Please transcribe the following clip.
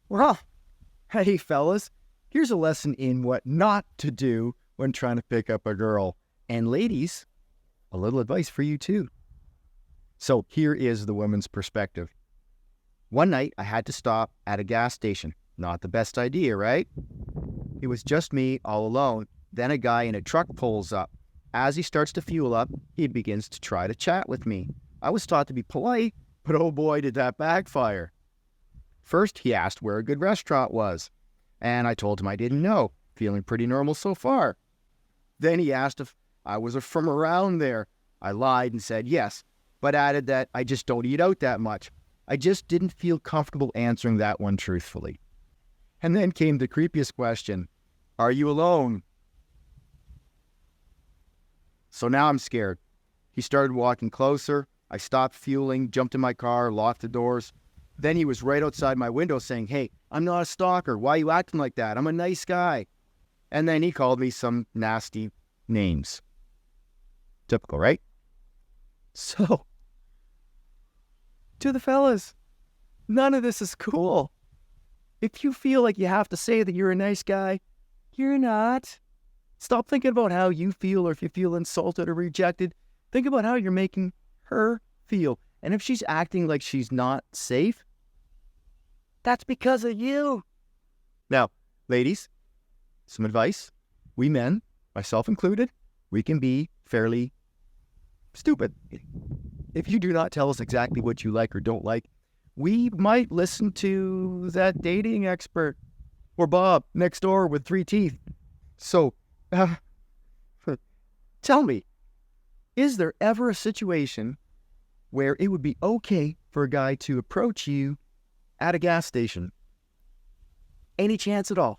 Well, hey, fellas, here's a lesson in what not to do when trying to pick up a girl. And ladies, a little advice for you too. So here is the woman's perspective. One night, I had to stop at a gas station. Not the best idea, right? It was just me, all alone. Then a guy in a truck pulls up. As he starts to fuel up, he begins to try to chat with me. I was taught to be polite, but oh boy, did that backfire. First, he asked where a good restaurant was, and I told him I didn't know, feeling pretty normal so far. Then he asked if I was from around there. I lied and said yes, but added that I just don't eat out that much. I just didn't feel comfortable answering that one truthfully. And then came the creepiest question. Are you alone? So now I'm scared. He started walking closer. I stopped fueling, jumped in my car, locked the doors. Then he was right outside my window saying, "Hey, I'm not a stalker. Why are you acting like that? I'm a nice guy." And then he called me some nasty names. Typical, right? So, to the fellas, none of this is cool. If you feel like you have to say that you're a nice guy, you're not. Stop thinking about how you feel, or if you feel insulted or rejected. Think about how you're making her feel. And if she's acting like she's not safe, that's because of you. Now, ladies, some advice. We men, myself included, we can be fairly stupid. If you do not tell us exactly what you like or don't like, we might listen to that dating expert or Bob next door with 3 teeth. So, tell me, is there ever a situation where it would be okay for a guy to approach you at a gas station? Any chance at all?